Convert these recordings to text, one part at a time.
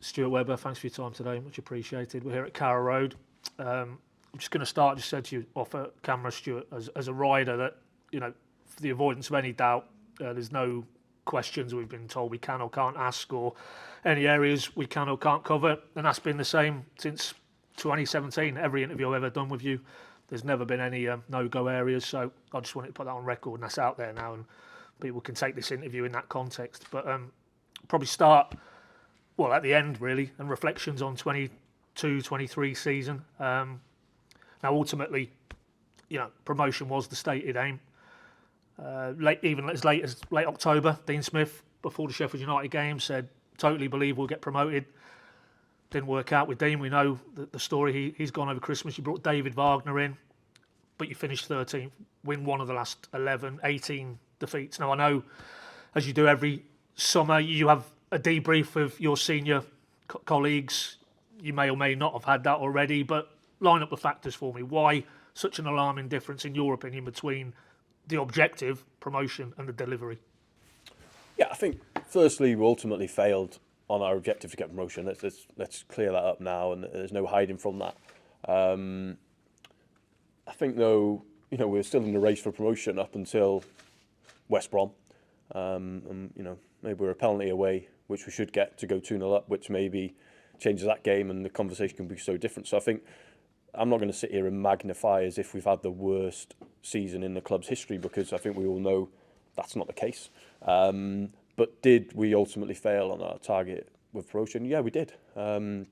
Stuart Webber, thanks for your time today, much appreciated. We're here at Carrow Road. I'm just going to start, just said to you off camera, Stuart, as a rider that, for the avoidance of any doubt, there's no questions we've been told we can or can't ask, or any areas we can or can't cover, and that's been the same since 2017. Every interview I've ever done with you, there's never been any no-go areas, so I just wanted to put that on record, and that's out there now, and people can take this interview in that context. But probably start, well, at the end, really, and reflections on 22-23 season. Now, ultimately, promotion was the stated aim. Even as late as late October, Dean Smith, before the Sheffield United game, said, totally believe we'll get promoted. Didn't work out with Dean. We know the story. He's gone over Christmas. You brought David Wagner in, but you finished 13th, win one of the last 18 defeats. Now, I know, as you do every summer, you have a debrief with your senior colleagues. You may or may not have had that already, but line up the factors for me. Why such an alarming difference, in your opinion, between the objective, promotion, and the delivery? Yeah, I think firstly we ultimately failed on our objective to get promotion. Let's clear that up now, and there's no hiding from that. I think though, we're still in the race for promotion up until West Brom, and maybe we're a penalty away, which we should get to go 2-0 up, which maybe changes that game, and the conversation can be so different. So I think I'm not going to sit here and magnify as if we've had the worst season in the club's history, because I think we all know that's not the case. But did we ultimately fail on our target with promotion? Yeah, we did. I'm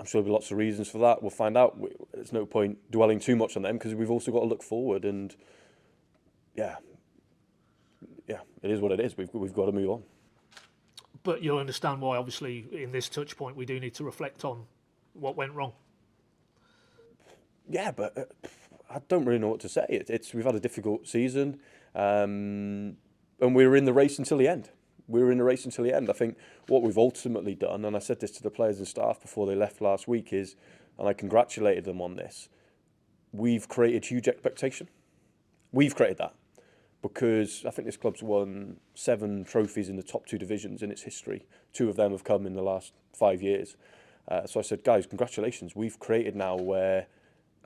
sure there'll be lots of reasons for that. We'll find out. There's no point dwelling too much on them, because we've also got to look forward. And yeah, it is what it is. We've got to move on. But you'll understand why, obviously, in this touch point, we do need to reflect on what went wrong. Yeah, but I don't really know what to say. We've had a difficult season, and we were in the race until the end. I think what we've ultimately done, and I said this to the players and staff before they left last week, is, and I congratulated them on this, we've created huge expectation. We've created that, because I think this club's won 7 trophies in the top 2 divisions in its history. 2 of them have come in the last 5 years. So I said, guys, congratulations. We've created now where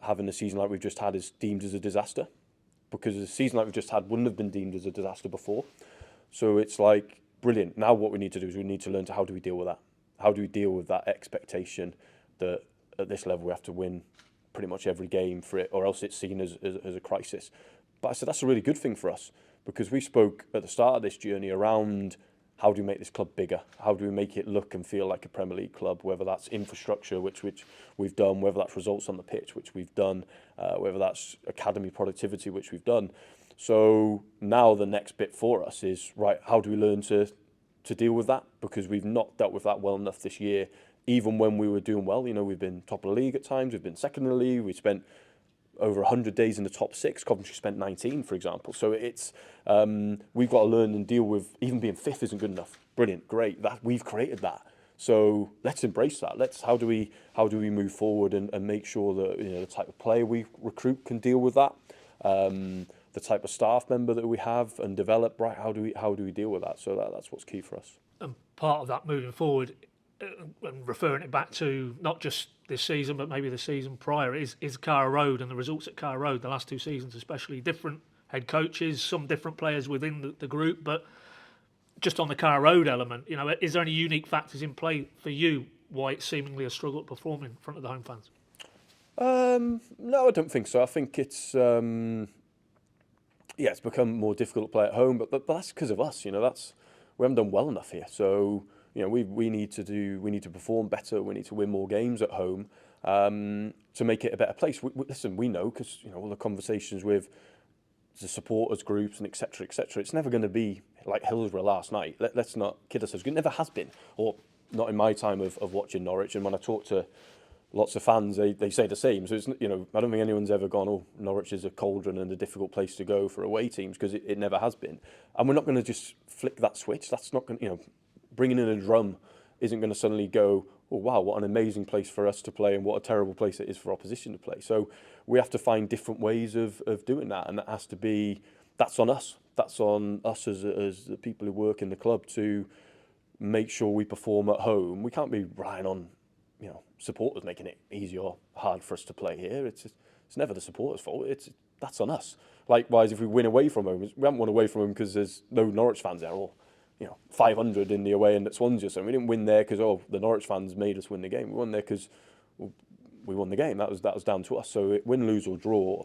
having a season like we've just had is deemed as a disaster, because a season like we've just had wouldn't have been deemed as a disaster before. So it's like, brilliant. Now what we need to do is we need to learn to, how do we deal with that? How do we deal with that expectation that at this level we have to win pretty much every game for it, or else it's seen as a crisis? But I said that's a really good thing for us, because we spoke at the start of this journey around how do we make this club bigger? How do we make it look and feel like a Premier League club, whether that's infrastructure, which we've done, whether that's results on the pitch, which we've done, whether that's academy productivity, which we've done. So now the next bit for us is, right, how do we learn to deal with that? Because we've not dealt with that well enough this year, even when we were doing well. We've been top of the league at times, we've been second in the league, we spent over 100 days in the top 6. Coventry spent 19, for example. So it's we've got to learn and deal with, even being 5th isn't good enough. Brilliant, great. That we've created that. So let's embrace that. How do we move forward and make sure that the type of player we recruit can deal with that. The type of staff member that we have and develop, right? How do we deal with that? So that's what's key for us. And part of that moving forward, and referring it back to not just this season, but maybe the season prior, is Carrow Road and the results at Carrow Road, the last 2 seasons especially. Different head coaches, some different players within the group, but just on the Carrow Road element, is there any unique factors in play for you why it's seemingly a struggle to perform in front of the home fans? No, I don't think so. I think it's it's become more difficult to play at home, but that's because of us. We haven't done well enough here. So we need to perform better. We need to win more games at home to make it a better place. Listen, we know, because all the conversations with the supporters groups and etc. It's never going to be like Hillsborough last night. Let's not kid ourselves. It never has been, or not in my time of watching Norwich. And when I talk to lots of fans, they say the same. So it's, I don't think anyone's ever gone, oh, Norwich is a cauldron and a difficult place to go for away teams, because it never has been. And we're not going to just flick that switch. That's not going to, bringing in a drum isn't going to suddenly go, oh wow, what an amazing place for us to play and what a terrible place it is for opposition to play. So we have to find different ways of doing that, and that has to be, that's on us. That's on us as the people who work in the club to make sure we perform at home. We can't be relying on, supporters making it easy or hard for us to play here. It's never the supporters' fault. That's on us. Likewise, if we win away from home, we haven't won away from home because there's no Norwich fans there, or 500 in the away end at Swansea. So we didn't win there because the Norwich fans made us win the game. We won there because we won the game. That was down to us. So win, lose or draw,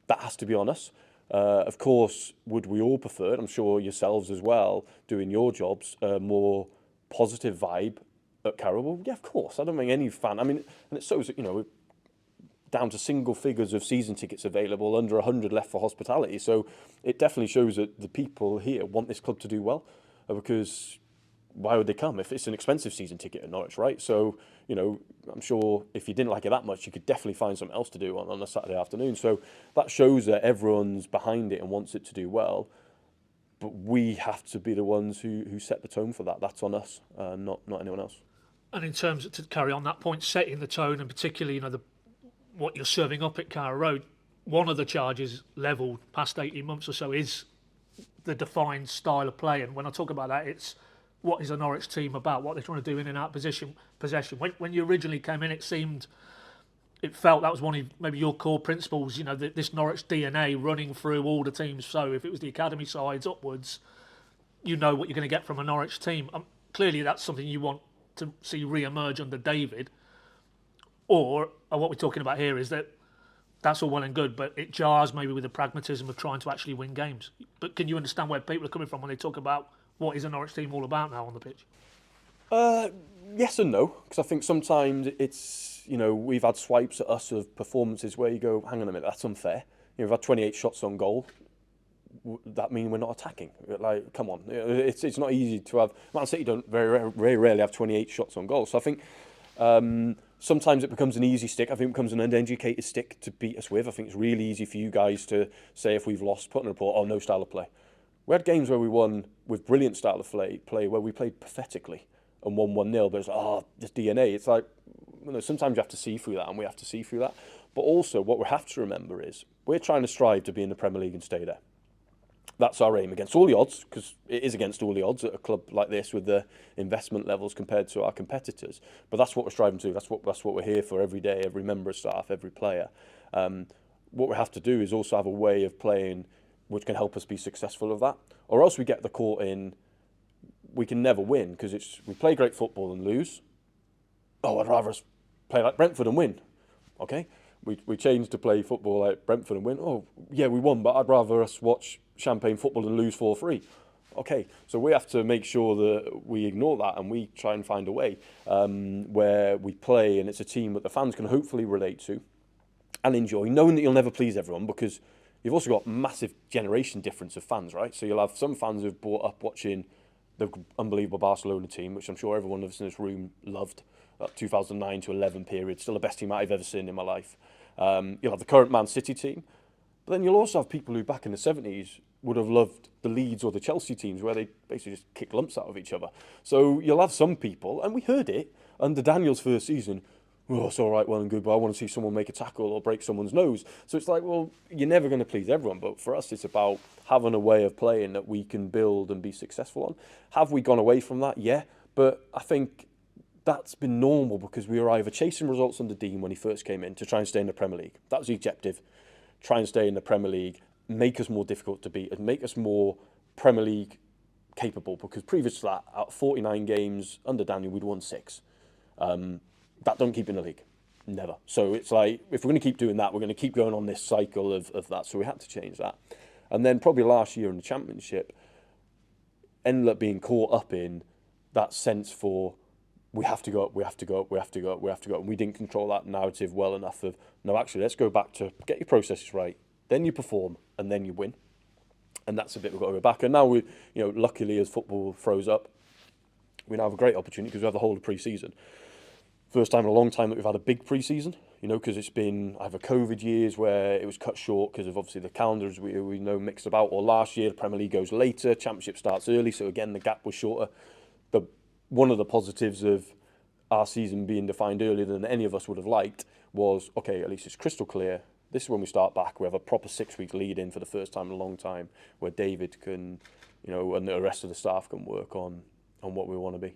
that has to be on us. Of course, would we all prefer, I'm sure yourselves as well, doing your jobs, a more positive vibe at Carrow? Well, yeah, of course. I don't think any fan, and it shows that, down to single figures of season tickets available, under 100 left for hospitality. So it definitely shows that the people here want this club to do well, because why would they come if it's an expensive season ticket at Norwich, right? So, I'm sure if you didn't like it that much, you could definitely find something else to do on a Saturday afternoon. So that shows that everyone's behind it and wants it to do well. But we have to be the ones who set the tone for that. That's on us, not anyone else. And in terms of, to carry on that point, setting the tone, and particularly, what you're serving up at Carrow Road, one of the charges levelled past 18 months or so is the defined style of play. And when I talk about that, it's what is a Norwich team about, what they're trying to do in and out possession. When you originally came in, it felt that was one of maybe your core principles, this Norwich DNA running through all the teams. So if it was the academy sides upwards, what you're going to get from a Norwich team. Clearly that's something you want to see re-emerge under David. Or what we're talking about here is that that's all well and good, but it jars maybe with the pragmatism of trying to actually win games. But can you understand where people are coming from when they talk about what is a Norwich team all about now on the pitch? Yes and no, because I think sometimes it's, we've had swipes at us of performances where you go, hang on a minute, that's unfair. We've had 28 shots on goal. That means we're not attacking. Like, come on, it's not easy to have. Man City don't very rarely have 28 shots on goal. So I think sometimes it becomes an easy stick. I think it becomes an uneducated stick to beat us with. I think it's really easy for you guys to say if we've lost, put in a report, no style of play. We had games where we won with brilliant style of play where we played pathetically and won 1-0, but it's this DNA. It's like, sometimes you have to see through that, and we have to see through that. But also, what we have to remember is we're trying to strive to be in the Premier League and stay there. That's our aim, against all the odds, because it is against all the odds at a club like this with the investment levels compared to our competitors. But that's what we're striving to do. That's what we're here for every day, every member of staff, every player. What we have to do is also have a way of playing which can help us be successful of that. Or else we get the caught in, we can never win, because we play great football and lose. I'd rather us play like Brentford and win. Okay? We changed to play football like Brentford and win. We won, but I'd rather us watch champagne football and lose 4-3. Okay, so we have to make sure that we ignore that and we try and find a way where we play and it's a team that the fans can hopefully relate to and enjoy, knowing that you'll never please everyone, because you've also got massive generation difference of fans, right? So you'll have some fans who've brought up watching the unbelievable Barcelona team, which I'm sure everyone of us in this room loved, that 2009 to 11 period, still the best team I've ever seen in my life. You'll have the current Man City team, but then you'll also have people who back in the 70s would have loved the Leeds or the Chelsea teams where they basically just kick lumps out of each other. So you'll have some people, and we heard it under Daniel's first season, it's all right, well and good, but I want to see someone make a tackle or break someone's nose. So it's like, well, you're never going to please everyone, but for us it's about having a way of playing that we can build and be successful on. Have we gone away from that? Yeah, but I think that's been normal because we were either chasing results under Dean when he first came in to try and stay in the Premier League. That was the objective. Try and stay in the Premier League, make us more difficult to beat and make us more Premier League capable, because previous to that, out of 49 games under Daniel, we'd won 6. That don't keep in the league. Never. So it's like, if we're going to keep doing that, we're going to keep going on this cycle of that. So we had to change that. And then probably last year in the Championship, ended up being caught up in that sense for we have to go up, we have to go up, we have to go up, we have to go up. And we didn't control that narrative well enough of, no, actually, let's go back to get your processes right. Then you perform and then you win. And that's a bit we've got to go back. And now we, luckily as football throws up, we now have a great opportunity because we have the whole of pre-season. First time in a long time that we've had a big pre-season, because it's been either COVID years where it was cut short because of obviously the calendars we know mixed about, or last year the Premier League goes later, Championship starts early, so again the gap was shorter. But one of the positives of our season being defined earlier than any of us would have liked was, okay, at least it's crystal clear. This is when we start back. We have a proper 6-week lead in for the first time in a long time where David can, and the rest of the staff can work on on what we want to be.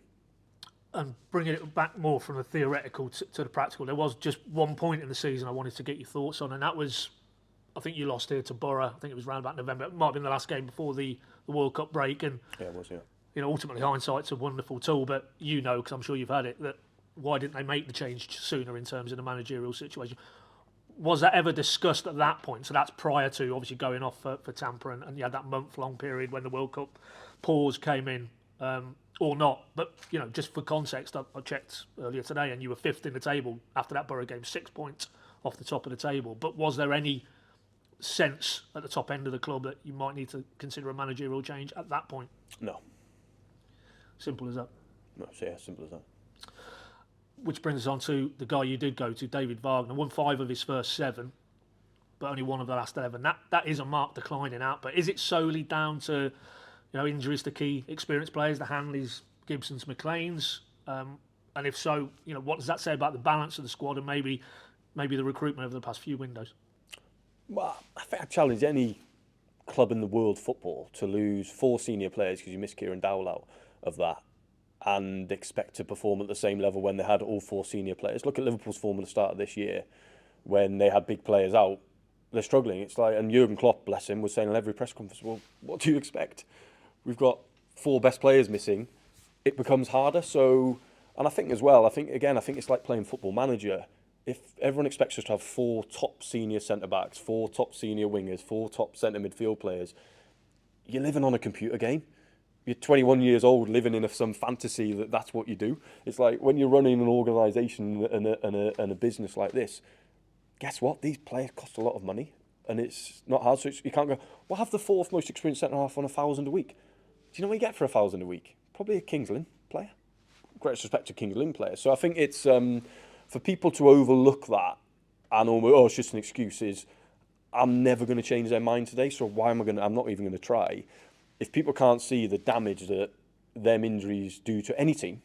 And bringing it back more from the theoretical to the practical, there was just one point in the season I wanted to get your thoughts on, and that was, I think you lost here to Borough. I think it was around about November. It might have been the last game before the World Cup break. And Yeah, it was, yeah. ultimately hindsight's a wonderful tool, but because I'm sure you've had it, that why didn't they make the change sooner in terms of the managerial situation? Was that ever discussed at that point? So that's prior to obviously going off for Tampa, and you had that month-long period when the World Cup pause came in, or not. But, just for context, I checked earlier today and you were 5th in the table after that Borough game, 6 points off the top of the table. But was there any sense at the top end of the club that you might need to consider a managerial change at that point? No. Simple as that. No, yeah, simple as that. Which brings us on to the guy you did go to, David Wagner. Won 5 of his first 7, but only 1 of the last 11. That is a marked decline in output. Is it solely down to injuries to key experienced players, the Hanleys, Gibsons, McLeans? And if so, what does that say about the balance of the squad and maybe the recruitment over the past few windows? Well, I think I challenge any club in the world football to lose 4 senior players because you missed Kieran Dowell out of that, and expect to perform at the same level when they had all 4 senior players. Look at Liverpool's form at the start of this year when they had big players out. They're struggling. It's like, and Jurgen Klopp, bless him, was saying in every press conference, well, what do you expect? We've got 4 best players missing. It becomes harder. So, and I think as well, I think it's like playing Football Manager. If everyone expects us to have 4 top senior centre-backs, 4 top senior wingers, 4 top centre midfield players, you're living on a computer game. You're 21 years old living in some fantasy that's what you do. It's like when you're running an organisation and a business like this, guess what? These players cost a lot of money and it's not hard. So you can't go, well, have the 4th most experienced centre-half on 1,000 a week. Do you know what you get for 1,000 a week? Probably a Kings Lynn player. Great respect to Kings Lynn players. So I think it's, for people to overlook that and almost, it's just an excuse, is I'm never going to change their mind today, so I'm not even going to try. If people can't see the damage that them injuries do to any team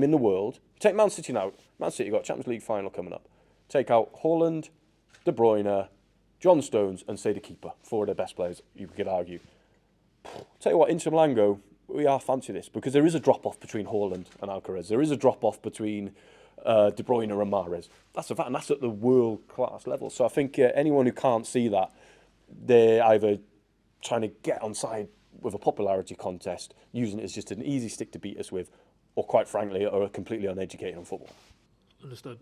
in the world, take Man City now. Man City got a Champions League final coming up. Take out Haaland, De Bruyne, John Stones, and say the keeper. 4 of their best players, you could argue. Tell you what, Inter Milan go, we are fancy this, because there is a drop-off between Haaland and Alcaraz. There is a drop-off between De Bruyne and Mahrez. That's a fact, and that's at the world-class level. So I think anyone who can't see that, they're either trying to get on side with a popularity contest, using it as just an easy stick to beat us with, or quite frankly, are completely uneducated on football. Understood.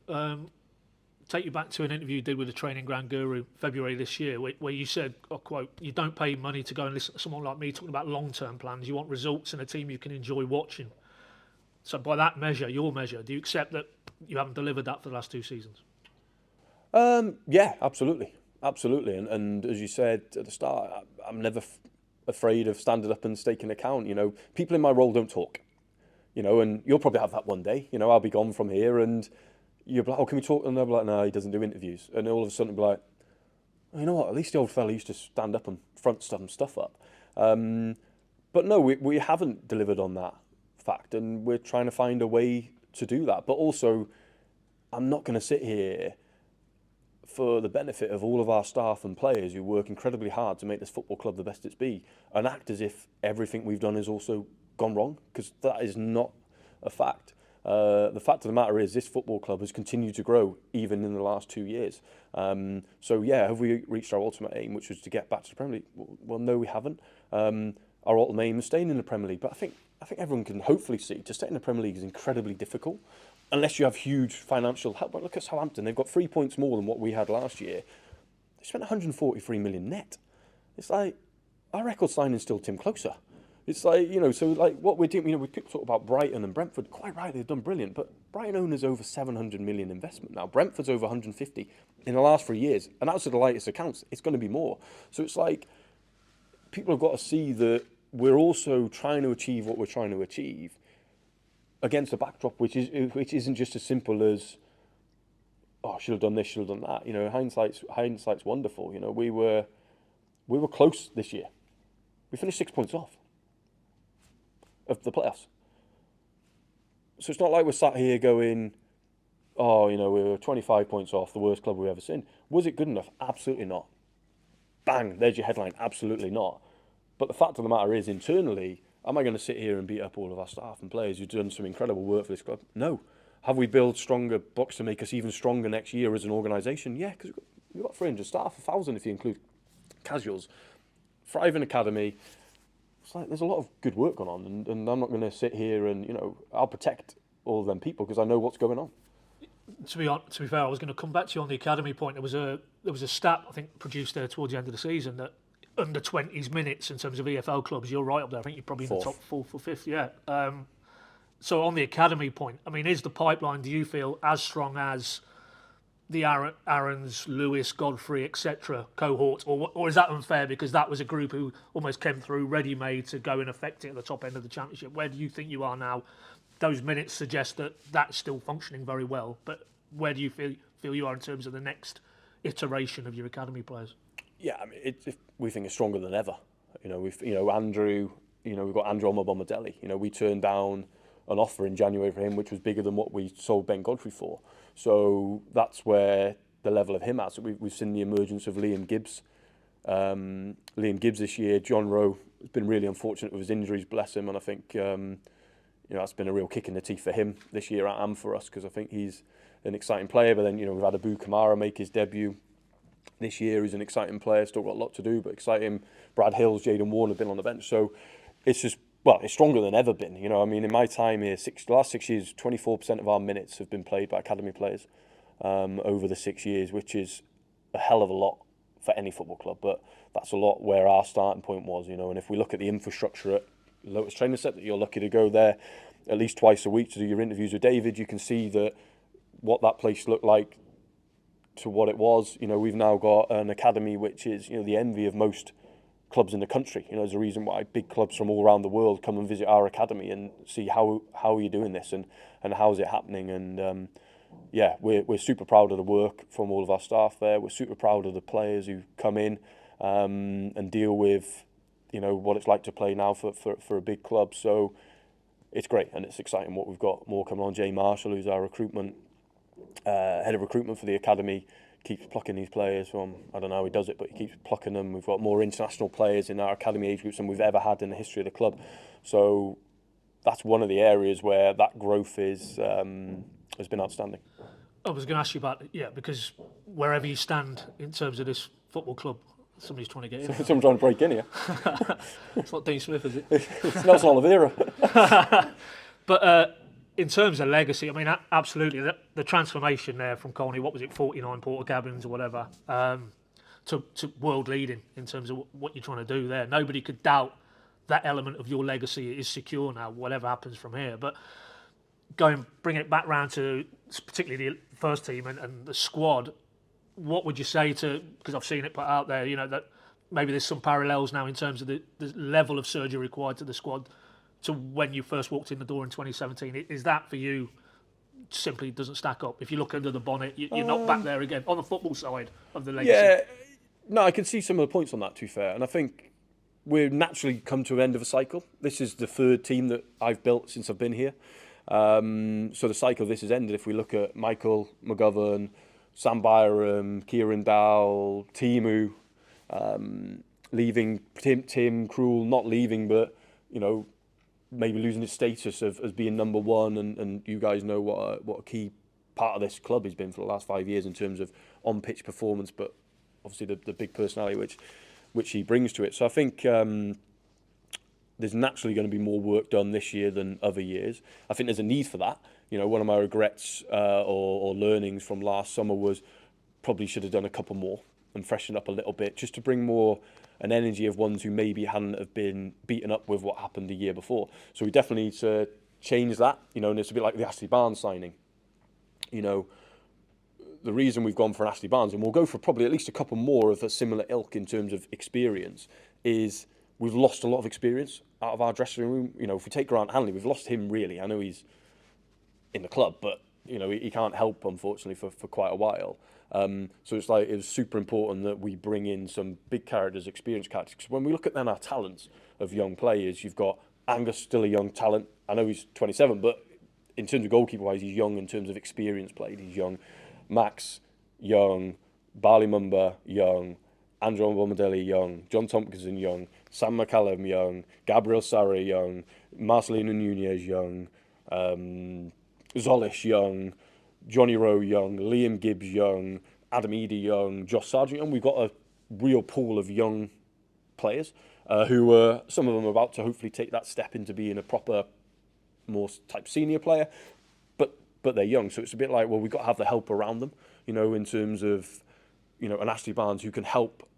Take you back to an interview you did with the training ground guru February this year, where you said, I'll quote, "You don't pay money to go and listen to someone like me talking about long-term plans. You want results and a team you can enjoy watching." So by that measure, your measure, do you accept that you haven't delivered that for the last 2 seasons? Yeah, absolutely. And as you said at the start, I'm never afraid of standing up and taking account. People in my role don't talk, and you'll probably have that one day. I'll be gone from here and you'll be like, oh, can we talk? And they'll be like, no, he doesn't do interviews. And all of a sudden it'll be like, oh, you know what, at least the old fella used to stand up and front some stuff up. But no, we haven't delivered on that fact, and we're trying to find a way to do that. But also, I'm not going to sit here for the benefit of all of our staff and players who work incredibly hard to make this football club the best it's be, and act as if everything we've done has also gone wrong, because that is not a fact. The fact of the matter is this football club has continued to grow even in the last 2 years. So yeah, have we reached our ultimate aim, which was to get back to the Premier League? Well, no, we haven't. Our ultimate aim is staying in the Premier League, but I think everyone can hopefully see to stay in the Premier League is incredibly difficult unless you have huge financial help. But look at Southampton; they've got 3 points more than what we had last year. They spent 143 million net. It's like our record signing is still Tim Closer. It's like, so like what we're doing, we talk about Brighton and Brentford, quite right, they've done brilliant, but Brighton owners over 700 million investment now. Brentford's over 150 in the last 3 years, and that's the latest accounts. It's going to be more. So it's like, people have got to see that we're also trying to achieve what we're trying to achieve against a backdrop which isn't just as simple as, oh, should have done this, should have done that. Hindsight's wonderful. We were close this year. We finished 6 points off of the playoffs. So it's not like we're sat here going, oh, we were 25 points off, the worst club we've ever seen. Was it good enough? Absolutely not. Bang, there's your headline. Absolutely not. But the fact of the matter is, internally, am I going to sit here and beat up all of our staff and players who've done some incredible work for this club? No. Have we built stronger blocks to make us even stronger next year as an organisation? Yeah, because we've got 300 staff, 1,000 if you include casuals. Thriving academy. It's like there's a lot of good work going on, and I'm not going to sit here and, I'll protect all of them people because I know what's going on. To be fair, I was going to come back to you on the academy point. There was a stat I think produced there towards the end of the season that under 20s minutes in terms of EFL clubs, you're right up there. I think you're probably in the top 4th or 5th. Yeah. So on the academy point, I mean, is the pipeline, do you feel, as strong as the Aarons, Lewis, Godfrey, etc. cohort, or is that unfair because that was a group who almost came through ready-made to go and affect it at the top end of the championship? Where do you think you are now? Those minutes suggest that that's still functioning very well, but where do you feel you are in terms of the next iteration of your academy players? Yeah, I mean, we think it's stronger than ever. Andrew. We've got Andrew Omobomadeli. We turned down an offer in January for him, which was bigger than what we sold Ben Godfrey for. So that's where the level of him at. So we've seen the emergence of Liam Gibbs. Liam Gibbs this year. John Rowe has been really unfortunate with his injuries, bless him, and I think that's been a real kick in the teeth for him this year and for us because I think he's an exciting player. But then we've had Abu Kamara make his debut this year. He's an exciting player, still got a lot to do, but exciting. Brad Hills, Jayden Warner have been on the bench, so it's just. Well, it's stronger than ever been. In my time here, the last 6 years, 24% of our minutes have been played by academy players over the 6 years, which is a hell of a lot for any football club. But that's a lot where our starting point was, And if we look at the infrastructure at Lotus Training Set, that you're lucky to go there at least twice a week to do your interviews with David, you can see that what that place looked like to what it was. We've now got an academy which is, the envy of most clubs in the country. There's a reason why big clubs from all around the world come and visit our academy and see how are you doing this and how's it happening. And we're super proud of the work from all of our staff there. We're super proud of the players who come in and deal with what it's like to play now for a big club. So it's great and it's exciting what we've got more coming on. Jay Marshall, who's our head of recruitment for the academy, keeps plucking these players from, I don't know how he does it, but he keeps plucking them. We've got more international players in our academy age groups than we've ever had in the history of the club. So that's one of the areas where that growth has been outstanding. I was going to ask you about, because wherever you stand in terms of this football club, somebody's trying to get in. Someone's trying to break in here. It's not Dean Smith, is it? It's Nelson Oliveira. But in terms of legacy, I mean, absolutely, the transformation there from Colney, 49 Portakabins or whatever, to world leading in terms of what you're trying to do there. Nobody could doubt that element of your legacy is secure now, whatever happens from here. But bring it back round to particularly the first team and the squad, what would you say to, because I've seen it put out there, that maybe there's some parallels now in terms of the level of surgery required to the squad to when you first walked in the door in 2017. Is that for you simply doesn't stack up? If you look under the bonnet, you're not back there again on the football side of the legacy. Yeah, no, I can see some of the points on that, to be fair. And I think we've naturally come to an end of a cycle. This is the third team that I've built since I've been here. So the cycle of this has ended. If we look at Michael McGovern, Sam Byram, Kieran Dowell, Timu, leaving, Tim Krul not leaving, but, maybe losing his status as being number one, and you guys know what a key part of this club has been for the last 5 years in terms of on-pitch performance, but obviously the big personality which he brings to it. So I think there's naturally going to be more work done this year than other years. I think there's a need for that. One of my regrets or learnings from last summer was probably should have done a couple more and freshened up a little bit just to bring more an energy of ones who maybe hadn't have been beaten up with what happened the year before. So we definitely need to change that, and it's a bit like the Ashley Barnes signing. The reason we've gone for Ashley Barnes, and we'll go for probably at least a couple more of a similar ilk in terms of experience, is we've lost a lot of experience out of our dressing room. If we take Grant Hanley, we've lost him really. I know he's in the club, but he can't help, unfortunately, for quite a while. So it's super important that we bring in some big characters, experienced characters. Because when we look at then our talents of young players, you've got Angus, still a young talent. I know he's 27, but in terms of goalkeeper-wise, he's young in terms of experience played. He's young. Max, young. Barley Mumba, young. Andrew Bomadelli young, John Tompkinson young, Sam McCallum young, Gabriel Sarri young, Marcelino Nunez young, Zolish young, Johnny Rowe young, Liam Gibbs young, Adam Eady young, Josh Sargent young. We've got a real pool of young players who are, some of them are about to hopefully take that step into being a proper, more type senior player, but they're young. So it's a bit like, well, we've got to have the help around them, in terms of, an Ashley Barnes who can help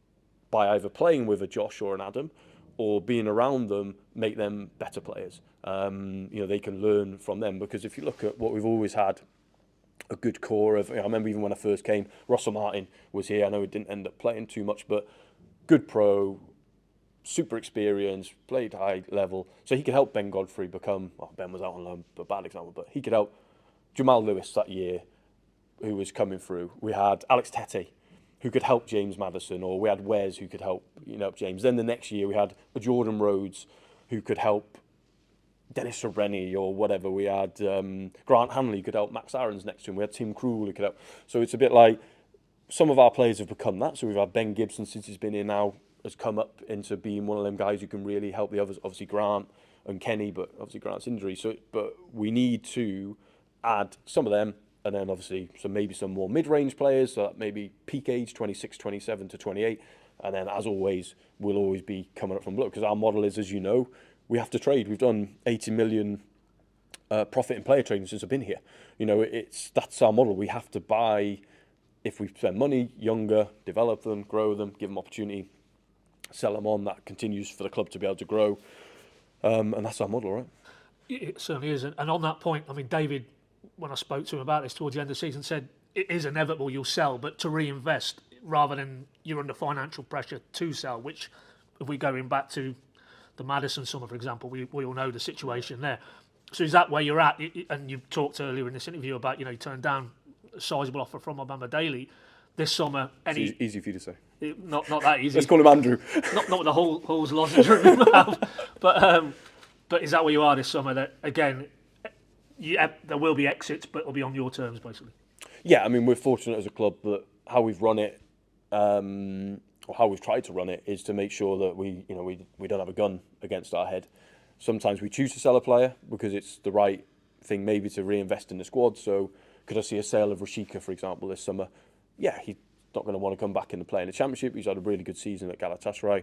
by either playing with a Josh or an Adam, or being around them, make them better players. They can learn from them, because if you look at what we've always had, a good core of, I remember even when I first came, Russell Martin was here. I know he didn't end up playing too much, but good pro, super experienced, played high level. So he could help Ben Godfrey become, Ben was out on loan, a bad example, but he could help Jamal Lewis that year, who was coming through. We had Alex Tete, who could help James Maddison, or we had Wes, who could help, James. Then the next year we had a Jordan Rhodes, who could help Dennis Sobreni or whatever. We had Grant Hanley, who could help Max Aarons next to him. We had Tim Krul, who could help. So it's a bit like, some of our players have become that. So we've had Ben Gibson, since he's been here now, has come up into being one of them guys who can really help the others. Obviously Grant and Kenny, but obviously Grant's injury. But we need to add some of them, and then obviously maybe some more mid-range players, so that maybe peak age 26, 27 to 28, and then as always we'll always be coming up from below, because our model is, as you know, we have to trade. We've done 80 million profit in player trading since I've been here. That's our model. We have to buy, if we spend money, younger, develop them, grow them, give them opportunity, sell them on. That continues for the club to be able to grow, and that's our model, right? It certainly is. And on that point, I mean, David, when I spoke to him about this towards the end of the season, said it is inevitable you'll sell, but to reinvest rather than you're under financial pressure to sell, which, if we're going back to the Maddison summer, for example, we all know the situation there. So is that where you're at? And you talked earlier in this interview about, you turned down a sizable offer from Obama Daily this summer. It's easy for you to say. Not that easy. Let's call him Andrew. not with the holes lozenge in your mouth. But is that where you are this summer? That, again, there will be exits, but it'll be on your terms, basically. Yeah, I mean, we're fortunate as a club that how we've run it, or how we've tried to run it, is to make sure that we don't have a gun against our head. Sometimes we choose to sell a player because it's the right thing, maybe to reinvest in the squad. So could I see a sale of Rashika, for example, this summer? Yeah, he's not going to want to come back and play in the Championship. He's had a really good season at Galatasaray.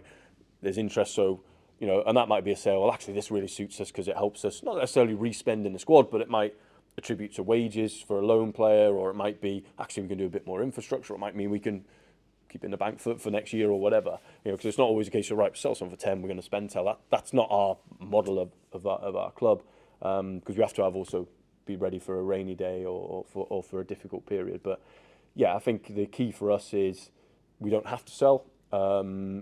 There's interest, so and that might be a sale. Well, actually, this really suits us because it helps us not necessarily re-spend in the squad, but it might attribute to wages for a loan player, or it might be actually we can do a bit more infrastructure. It might mean we can keep it in the bank for next year or whatever. Because it's not always a case of, right, sell something for 10, we're going to spend 10. That's not our model of our club, because we have to also be ready for a rainy day or for a difficult period. But yeah, I think the key for us is we don't have to sell.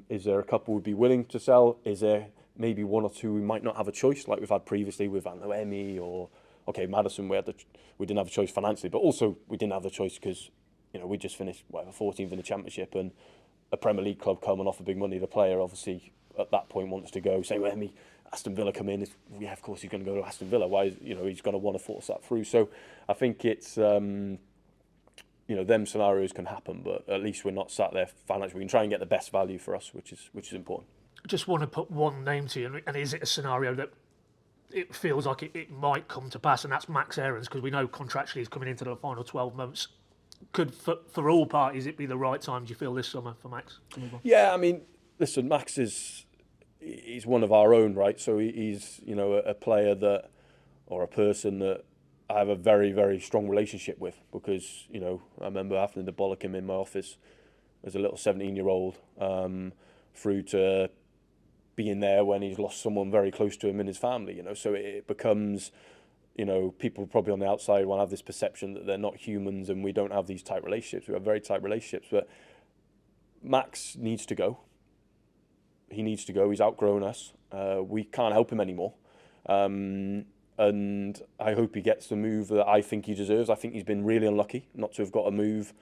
Is there a couple we'd be willing to sell? Is there maybe one or two we might not have a choice, like we've had previously with Van Noemi or Maddison? We didn't have a choice financially, but also we didn't have the choice because we just finished 14th in the Championship, and a Premier League club coming off for big money. The player obviously at that point wants to go. Say Noemi, Aston Villa come in. Yeah, of course he's going to go to Aston Villa. Why? He's going to want to force that through. So I think it's them scenarios can happen, but at least we're not sat there financially. We can try and get the best value for us, which is important. Just want to put one name to you, and is it a scenario that it feels like it might come to pass, and that's Max Aarons, because we know contractually he's coming into the final 12 months. Could, for all parties, it be the right time, do you feel, this summer for Max? Yeah, I mean, listen, Max he's one of our own, right? So he's a player that, or a person that I have a very, very strong relationship with, because I remember having to bollock him in my office as a little 17-year-old, through to being there when he's lost someone very close to him in his family. So it becomes, people probably on the outside will have this perception that they're not humans and we don't have these tight relationships. We have very tight relationships, but Max needs to go. He needs to go. He's outgrown us. We can't help him anymore. And I hope he gets the move that I think he deserves. I think he's been really unlucky not to have got a move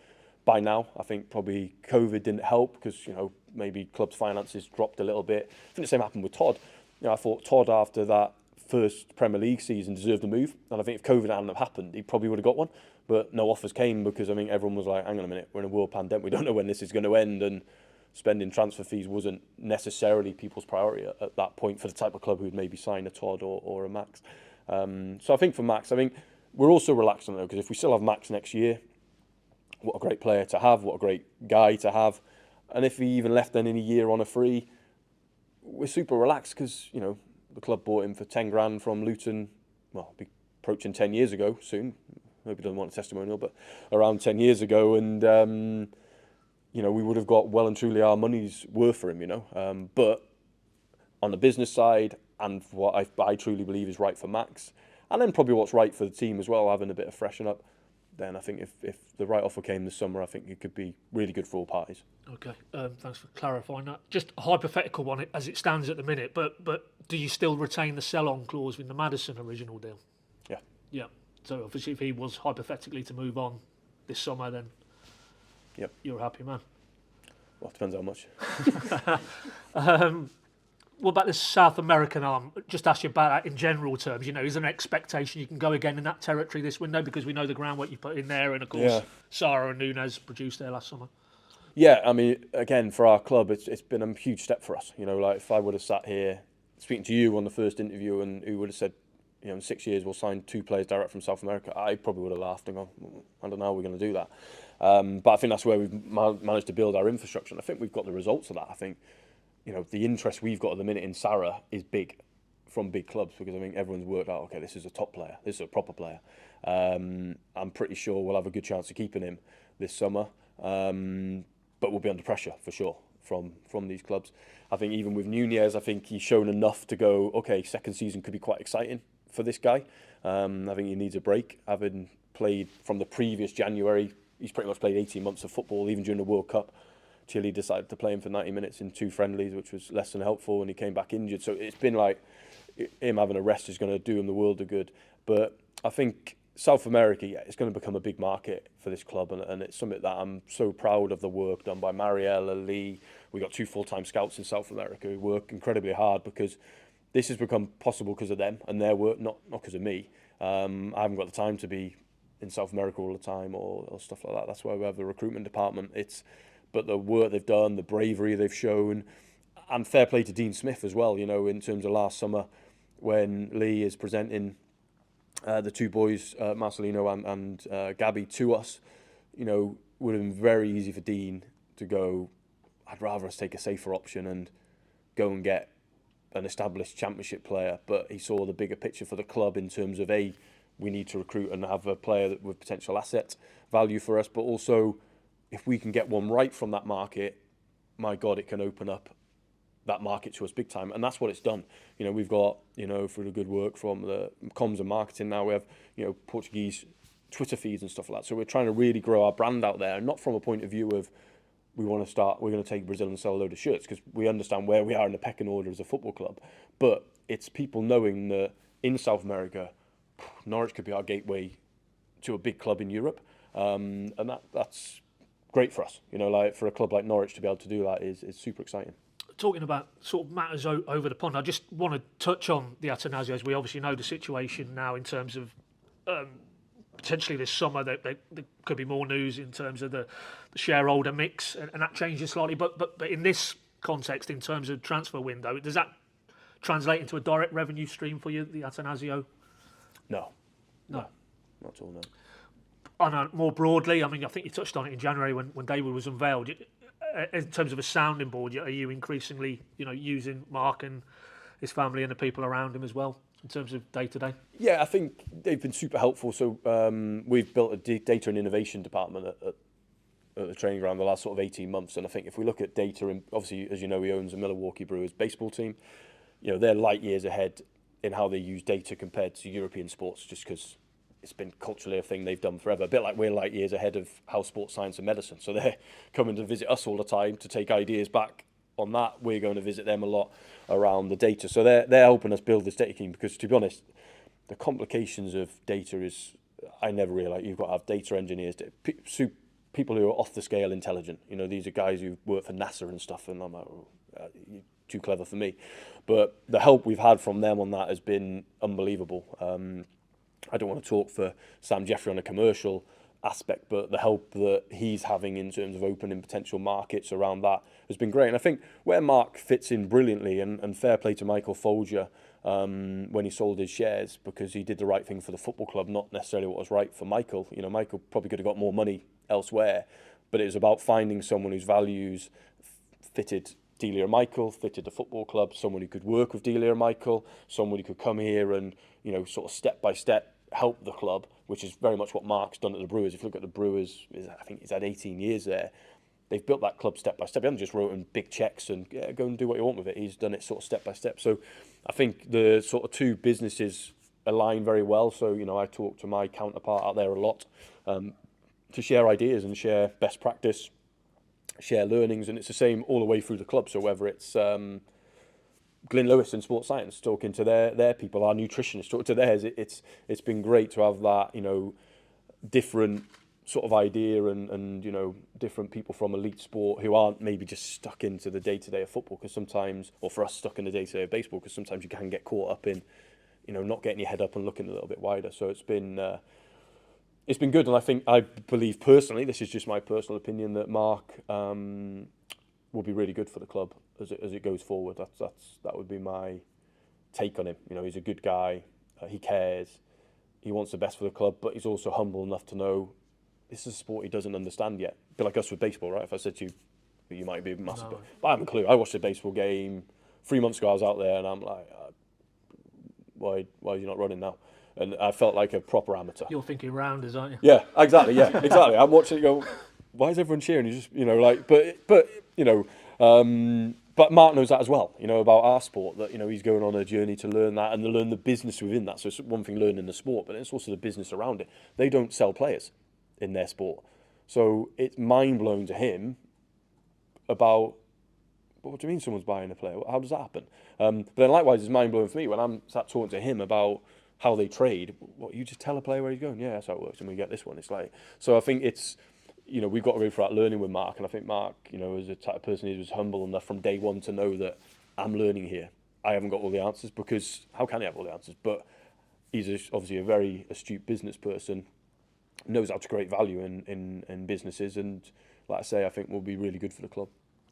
by now. I think probably COVID didn't help because, maybe club's finances dropped a little bit. I think the same happened with Todd. I thought Todd, after that first Premier League season, deserved a move. And I think if COVID hadn't have happened, he probably would have got one. But no offers came because I think everyone was like, hang on a minute, we're in a world pandemic. We don't know when this is going to end. And spending transfer fees wasn't necessarily people's priority at that point for the type of club who'd maybe sign a Todd or a Max. So I think for Max, I think we're also relaxed on it, because if we still have Max next year, what a great player to have, what a great guy to have. And if he even left then in a year on a free, we're super relaxed, because, you know, the club bought him for 10 grand from Luton, well, be approaching 10 years ago soon. Maybe doesn't want a testimonial, but around 10 years ago. And, you know, we would have got well and truly our money's worth for him, you know. But on the business side, and what I truly believe is right for Max, and then probably what's right for the team as well, having a bit of freshen up, then I think if the right offer came this summer, I think it could be really good for all parties. Okay, thanks for clarifying that. Just a hypothetical one as it stands at the minute, but do you still retain the sell-on clause in the Maddison original deal? Yeah. Yeah. So obviously, if he was hypothetically to move on this summer, then Yep. You're a happy man. Well, it depends how much. What about the South American arm? Just ask you about that in general terms. You know, is there an expectation you can go again in that territory this window? Because we know the groundwork you put in there, and of course, Sara and Nunes produced there last summer. Yeah, I mean, again, for our club, it's been a huge step for us. You know, like if I would have sat here speaking to you on the first interview and who would have said, you know, in 6 years we'll sign 2 players direct from South America, I probably would have laughed and gone, I don't know how we're going to do that. But I think that's where we've managed to build our infrastructure. And I think we've got the results of that. I think, you know, the interest we've got at the minute in Sara is big from big clubs, because I think everyone's worked out, okay, this is a top player, this is a proper player. I'm pretty sure we'll have a good chance of keeping him this summer. But we'll be under pressure for sure from these clubs. I think even with Nunes, I think he's shown enough to go, okay, second season could be quite exciting for this guy. I think he needs a break. Having played from the previous January, he's pretty much played 18 months of football, even during the World Cup, till he decided to play him for 90 minutes in 2 friendlies, which was less than helpful, and he came back injured. So it's been like him having a rest is going to do him the world of good. But I think South America, yeah, it's going to become a big market for this club, and it's something that I'm so proud of the work done by Mariella, Lee. We got 2 full-time scouts in South America who work incredibly hard, because this has become possible because of them and their work, not because of me. I haven't got the time to be in South America all the time or stuff like that. That's why we have the recruitment department. But the work they've done, the bravery they've shown, and fair play to Dean Smith as well, you know, in terms of last summer when Lee is presenting the 2 boys, Marcelino and Gabby, to us, you know, would have been very easy for Dean to go, I'd rather us take a safer option and go and get an established championship player. But he saw the bigger picture for the club in terms of, we need to recruit and have a player that with potential asset value for us, but also if we can get one right from that market, my God, it can open up that market to us big time. And that's what it's done. You know, we've got, you know, through the good work from the comms and marketing now, we have, you know, Portuguese Twitter feeds and stuff like that. So we're trying to really grow our brand out there, and not from a point of view of we're going to take Brazil and sell a load of shirts, because we understand where we are in the pecking order as a football club. But it's people knowing that in South America, Norwich could be our gateway to a big club in Europe. And that's great for us. You know, like for a club like Norwich to be able to do that is super exciting. Talking about sort of matters over the pond, I just want to touch on the Atanasios. We obviously know the situation now in terms of potentially this summer there could be more news in terms of the shareholder mix, and that changes slightly. But in this context, in terms of transfer window, does that translate into a direct revenue stream for you, the Atanasio? No. No. Not at all, no. And more broadly, I mean, I think you touched on it in January when David was unveiled. In terms of a sounding board, are you increasingly, you know, using Mark and his family and the people around him as well in terms of day to day? Yeah, I think they've been super helpful. So we've built a data and innovation department at the training ground the last sort of 18 months. And I think if we look at data, and obviously, as you know, he owns the Milwaukee Brewers baseball team. You know, they're light years ahead in how they use data compared to European sports, just because it's been culturally a thing they've done forever. A bit like we're light years ahead of how sports science and medicine. So they're coming to visit us all the time to take ideas back on that. We're going to visit them a lot around the data. So they're helping us build this data team, because to be honest, the complications of data is, I never realised you've got to have data engineers, people who are off the scale intelligent. You know, these are guys who work for NASA and stuff, and I'm like, you're too clever for me. But the help we've had from them on that has been unbelievable. I don't want to talk for Sam Jeffrey on a commercial aspect, but the help that he's having in terms of opening potential markets around that has been great. And I think where Mark fits in brilliantly, and fair play to Michael Folger when he sold his shares, because he did the right thing for the football club, not necessarily what was right for Michael. You know, Michael probably could have got more money elsewhere, but it was about finding someone whose values fitted Delia and Michael, fitted the football club, someone who could work with Delia and Michael, someone who could come here and, you know, sort of step by step help the club, which is very much what Mark's done at the Brewers. If you look at the Brewers, I think he's had 18 years there. They've built that club step by step. He hasn't just wrote in big checks and go and do what you want with it. He's done it sort of step by step. So I think the sort of two businesses align very well. So, you know, I talk to my counterpart out there a lot to share ideas and share best practice, share learnings, and it's the same all the way through the club. So whether it's Glyn Lewis in sports science talking to their people, our nutritionists talking to theirs, it's been great to have that, you know, different sort of idea and you know, different people from elite sport who aren't maybe just stuck into the day-to-day of football, because sometimes, or for us, stuck in the day-to-day of baseball, because sometimes you can get caught up in, you know, not getting your head up and looking a little bit wider. So it's been good, and I believe personally, this is just my personal opinion, that Mark will be really good for the club as it goes forward. That would be my take on him. You know, he's a good guy, he cares, he wants the best for the club, but he's also humble enough to know this is a sport he doesn't understand yet. A bit like us with baseball, right? If I said to you, you might be massive, but I haven't a clue. I watched a baseball game 3 months ago. I was out there, and I'm like, why is he not running now? And I felt like a proper amateur. You're thinking rounders, aren't you? Yeah, exactly. Yeah, exactly. I'm watching it go, why is everyone cheering? You just, you know, like, but you know, but Mark knows that as well, you know, about our sport, that, you know, he's going on a journey to learn that and to learn the business within that. So it's one thing learning the sport, but it's also the business around it. They don't sell players in their sport. So it's mind-blowing to him about, what do you mean someone's buying a player? How does that happen? But then likewise, it's mind-blowing for me when I'm sat talking to him about how they trade. What, you just tell a player where he's going? Yeah, that's how it works, and we get this one. It's like, so I think it's, you know, we've got to go for that learning with Mark, and I think Mark, you know, as a type of person, he was humble enough from day one to know that I'm learning here. I haven't got all the answers, because how can he have all the answers? But he's obviously a very astute business person, knows how to create value in businesses, and like I say, I think will be really good for the club.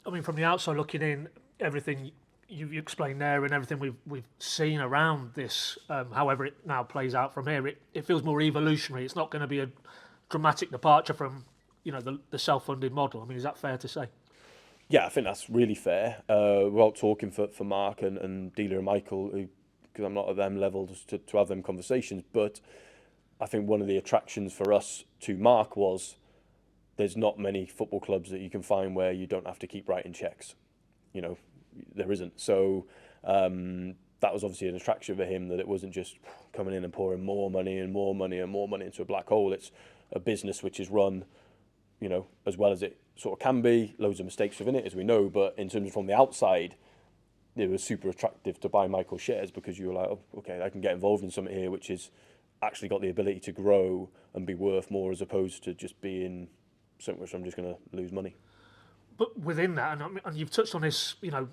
I mean, from the outside looking in, everything you explained there and everything we've seen around this, however it now plays out from here, it feels more evolutionary. It's not going to be a dramatic departure from, you know, the self-funded model. I mean, is that fair to say? Yeah, I think that's really fair. Without talking for Mark and Delia and Michael, because I'm not at them level to have them conversations, but I think one of the attractions for us to Mark was there's not many football clubs that you can find where you don't have to keep writing checks. You know, there isn't. So that was obviously an attraction for him, that it wasn't just coming in and pouring more money and more money and more money into a black hole. It's a business which is run, you know, as well as it sort of can be. Loads of mistakes within it, as we know, but in terms of from the outside, it was super attractive to buy Michael's shares, because you were like, oh, okay, I can get involved in something here which is actually got the ability to grow and be worth more, as opposed to just being something which I'm just going to lose money. But within that, and you've touched on this, you know,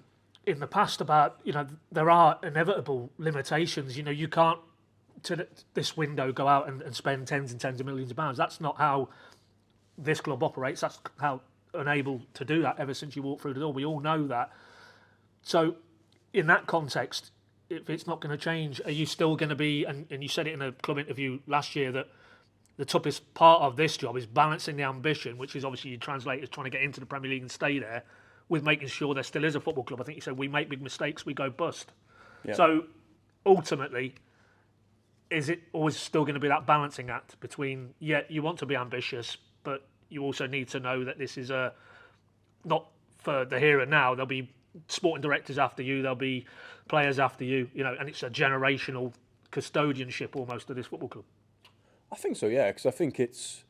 in the past about, you know, there are inevitable limitations. You know, you can't, to this window, go out and spend tens and tens of millions of pounds. That's not how this club operates. That's how unable to do that ever since you walked through the door. We all know that. So in that context, if it's not going to change, are you still going to be, and you said it in a club interview last year, that the toughest part of this job is balancing the ambition, which is obviously you translate as trying to get into the Premier League and stay there, with making sure there still is a football club. I think you said we make big mistakes, we go bust. Yeah. So ultimately, is it always still going to be that balancing act between, yeah, you want to be ambitious, but you also need to know that this is not for the here and now. There'll be sporting directors after you, there'll be players after you, you know, and it's a generational custodianship almost of this football club. I think so, yeah, because I think it's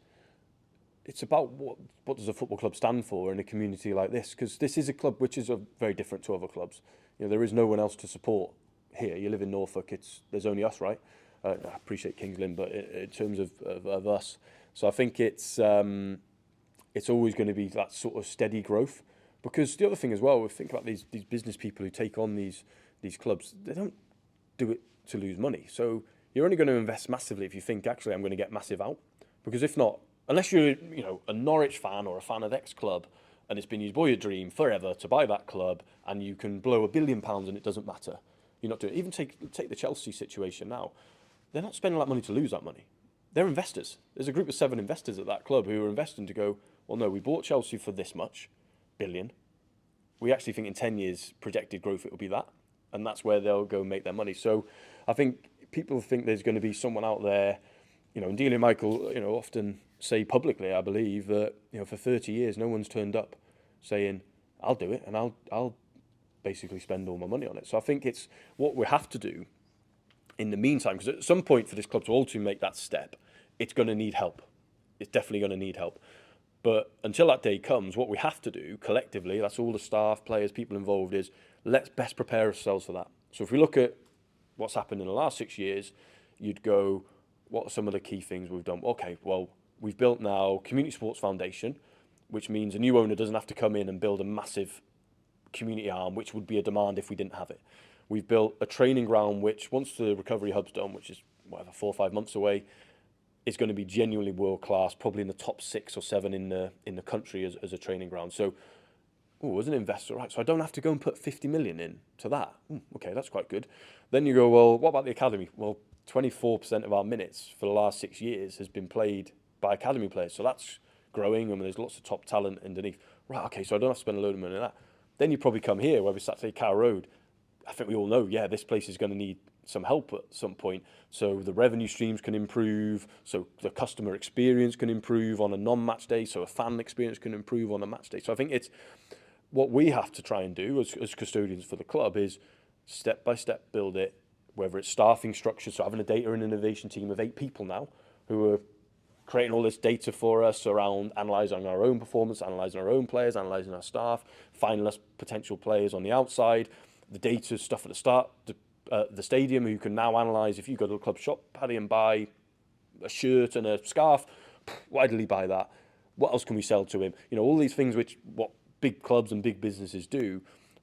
about what does a football club stand for in a community like this, because this is a club which is very different to other clubs. You know, there is no one else to support here. You live in Norfolk, there's only us, right? I appreciate Kings Lynn, but in terms of us, so I think it's always going to be that sort of steady growth. Because the other thing as well, we think about these business people who take on these clubs, they don't do it to lose money. So you're only going to invest massively if you think, actually, I'm going to get massive out. Because if not, unless you're, you know, a Norwich fan or a fan of X club, and it's been your boy a dream forever to buy that club, and you can blow £1 billion and it doesn't matter. You're not doing it. Even take the Chelsea situation now. They're not spending that money to lose that money. They're investors. There's a group of 7 investors at that club who are investing to go, well, no, we bought Chelsea for this much billion. We actually think in 10 years projected growth it will be that, and that's where they'll go make their money. So I think people think there's going to be someone out there, you know, and Dealey and Michael, you know, often say publicly, I believe, that, you know, for 30 years no one's turned up saying, I'll do it and I'll basically spend all my money on it. So I think it's what we have to do in the meantime, because at some point for this club to ultimately make that step, it's going to need help. It's definitely going to need help. But until that day comes, what we have to do collectively, that's all the staff, players, people involved, is let's best prepare ourselves for that. So if we look at what's happened in the last 6 years, you'd go, what are some of the key things we've done? Okay, well, we've built now Community Sports Foundation, which means a new owner doesn't have to come in and build a massive community arm, which would be a demand if we didn't have it. We've built a training ground, which once the recovery hub's done, which is whatever, 4 or 5 months away, is going to be genuinely world class, probably in the top 6 or 7 in the country as a training ground. So, as an investor, right? So I don't have to go and put 50 million into that. Okay, that's quite good. Then you go, well, what about the academy? Well, 24% of our minutes for the last 6 years has been played by academy players. So that's growing, and there's lots of top talent underneath. Right, okay, so I don't have to spend a load of money on that. Then you probably come here, where we start to say Carrow Road. I think we all know, yeah, this place is going to need some help at some point. So the revenue streams can improve, so the customer experience can improve on a non-match day, so a fan experience can improve on a match day. So I think it's what we have to try and do as custodians for the club is step by step build it, whether it's staffing structure, so having a data and innovation team of 8 people now who are creating all this data for us around analysing our own performance, analysing our own players, analysing our staff, finding us potential players on the outside, the data stuff at the start, the stadium, who can now analyse if you go to the club shop, Paddy, and buy a shirt and a scarf, why did he buy that? What else can we sell to him? You know, all these things which what big clubs and big businesses do,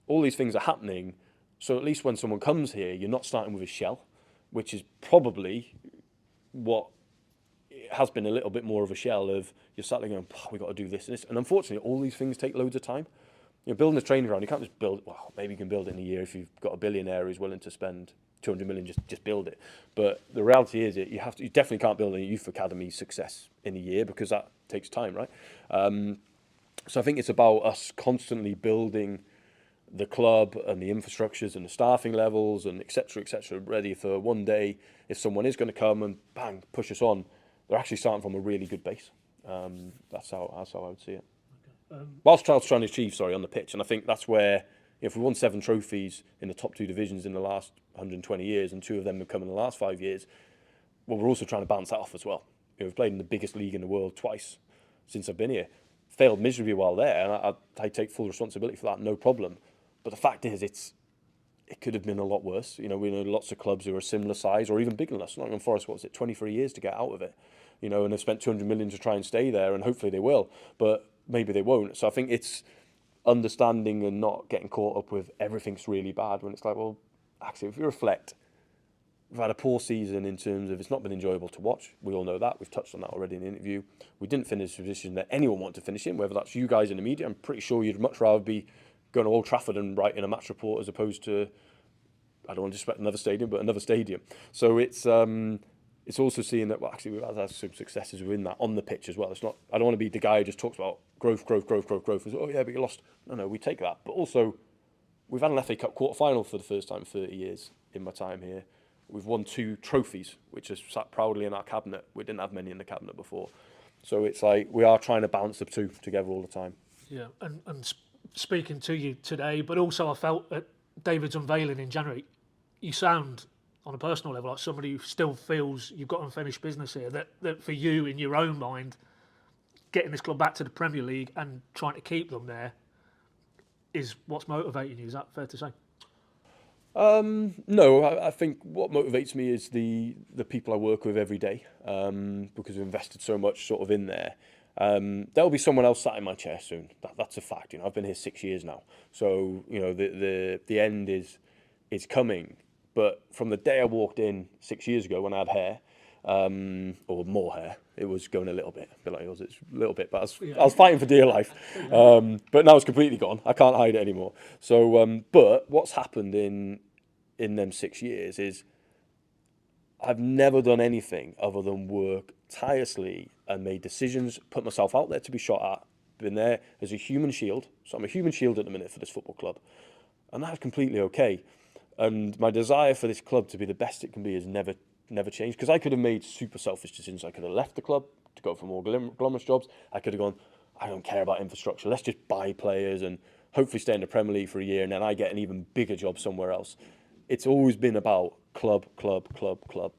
all these things are happening. So at least when someone comes here, you're not starting with a shell, which is probably what has been a little bit more of a shell of you're sat there going, we've got to do this and this. And unfortunately, all these things take loads of time. You know, building a training ground, you can't just build, well, maybe you can build it in a year if you've got a billionaire who's willing to spend 200 million, just build it. But the reality is you definitely can't build a youth academy success in a year because that takes time, right? So I think it's about us constantly building the club and the infrastructures and the staffing levels and et cetera, ready for one day if someone is going to come and bang, push us on, they're actually starting from a really good base. That's how I would see it. Whilst trying to achieve, on the pitch, and I think that's where, if we won 7 trophies in the top 2 divisions in the last 120 years, and 2 of them have come in the last 5 years, well, we're also trying to bounce that off as well. You know, we've played in the biggest league in the world twice since I've been here. Failed miserably while there, and I take full responsibility for that, no problem. But the fact is, it could have been a lot worse. You know, we know lots of clubs who are similar size or even bigger than us. Nottingham Forest, 23 years to get out of it? You know, and they've spent 200 million to try and stay there, and hopefully they will. But maybe they won't. So I think it's understanding and not getting caught up with everything's really bad when it's like, well, actually, if you reflect, we've had a poor season in terms of it's not been enjoyable to watch. We all know that. We've touched on that already in the interview. We didn't finish the position that anyone wanted to finish in, whether that's you guys in the media. I'm pretty sure you'd much rather be going to Old Trafford and writing a match report as opposed to, I don't want to disrespect another stadium, but another stadium. So it's also seeing that, well, actually, we've had some successes within that on the pitch as well. It's not, I don't want to be the guy who just talks about growth. It's, oh, yeah, but you lost. No, we take that. But also, we've had an FA Cup quarter-final for the first time in 30 years in my time here. We've won 2 trophies, which has sat proudly in our cabinet. We didn't have many in the cabinet before. So it's like we are trying to balance the 2 together all the time. Yeah, and speaking to you today, but also I felt at David's unveiling in January, you sound, on a personal level, like somebody who still feels you've got unfinished business here, that for you, in your own mind, getting this club back to the Premier League and trying to keep them there is what's motivating you. Is that fair to say? No, I think what motivates me is the people I work with every day, because we've invested so much sort of in there. There'll be someone else sat in my chair soon. That's a fact. You know, I've been here 6 years now, so you know the end is coming. But from the day I walked in 6 years ago when I had hair, or more hair. It was going a bit like yours. It's a little bit, but I was fighting for dear life. But now it's completely gone. I can't hide it anymore. So, but what's happened in them 6 years is I've never done anything other than work tirelessly and made decisions, put myself out there to be shot at, been there as a human shield. So I'm a human shield at the minute for this football club. And that's completely okay. And my desire for this club to be the best it can be has never changed. Because I could have made super selfish decisions. I could have left the club to go for more glamorous jobs. I could have gone, I don't care about infrastructure. Let's just buy players and hopefully stay in the Premier League for a year and then I get an even bigger job somewhere else. It's always been about club,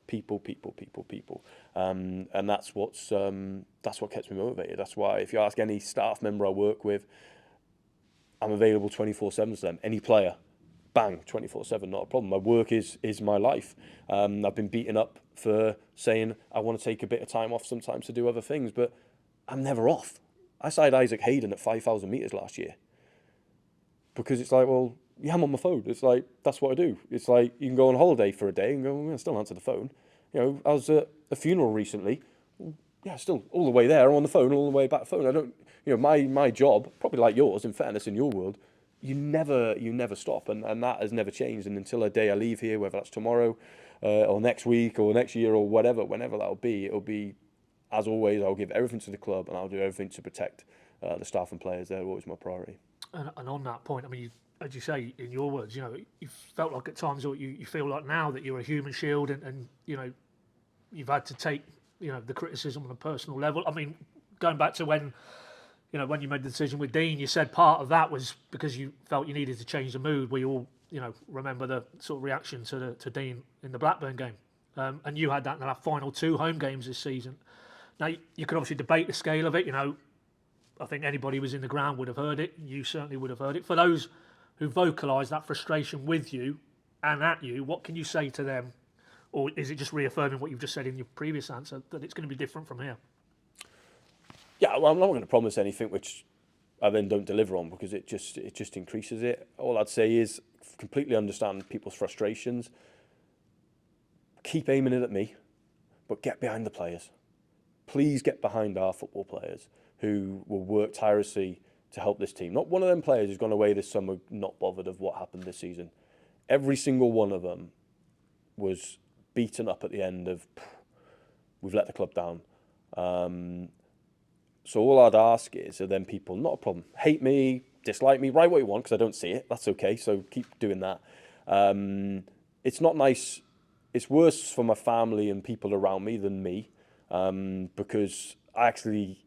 people. And that's what keeps me motivated. That's why if you ask any staff member I work with, I'm available 24/7 to them. Any player, bang, 24/7, not a problem. My work is my life. I've been beaten up for saying I want to take a bit of time off sometimes to do other things, but I'm never off. I signed Isaac Hayden at 5,000 metres last year because it's like, well, yeah, I'm on my phone. It's like, that's what I do. It's like, you can go on holiday for a day and go, well, I still answer the phone. You know, I was at a funeral recently. Yeah, still all the way there, I'm on the phone, all the way back phone. I don't, you know, my job, probably like yours, in fairness, in your world, you never stop. And that has never changed. And until a day I leave here, whether that's tomorrow or next week or next year or whatever, whenever that'll be, it'll be, as always, I'll give everything to the club and I'll do everything to protect the staff and players. They're always my priority. And on that point, I mean, as you say, in your words, you know, you felt like at times, or you feel like now that you're a human shield and you know, you've had to take, you know, the criticism on a personal level. I mean, going back to when you made the decision with Dean, you said part of that was because you felt you needed to change the mood. We all, you know, remember the sort of reaction to Dean in the Blackburn game. And you had that in the final 2 home games this season. Now, you can obviously debate the scale of it. You know, I think anybody who was in the ground would have heard it. You certainly would have heard it. For those who vocalise that frustration with you and at you, what can you say to them? Or is it just reaffirming what you've just said in your previous answer, that it's going to be different from here? Yeah, well, I'm not going to promise anything which I then don't deliver on because it just increases it. All I'd say is completely understand people's frustrations. Keep aiming it at me, but get behind the players. Please get behind our football players who will work tirelessly to help this team. Not one of them players who's gone away this summer not bothered of what happened this season. Every single one of them was beaten up at the end of, we've let the club down. So all I'd ask is, are then people, not a problem, hate me, dislike me, write what you want because I don't see it, that's okay, so keep doing that. It's not nice, it's worse for my family and people around me than me because I actually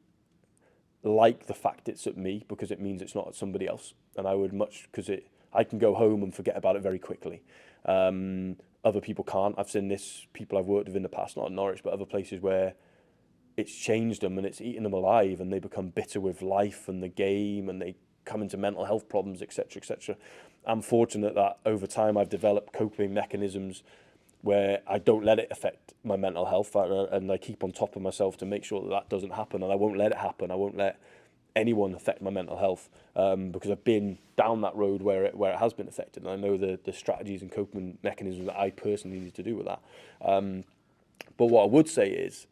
like the fact it's at me because it means it's not at somebody else. And I would much, because I can go home and forget about it very quickly. Other people can't. I've seen this, people I've worked with in the past, not in Norwich, but other places where it's changed them and it's eaten them alive and they become bitter with life and the game and they come into mental health problems, etc., etc. I'm fortunate that over time I've developed coping mechanisms where I don't let it affect my mental health and I keep on top of myself to make sure that that doesn't happen and I won't let it happen. I won't let anyone affect my mental health because I've been down that road where it has been affected and I know the strategies and coping mechanisms that I personally need to do with that. But what I would say is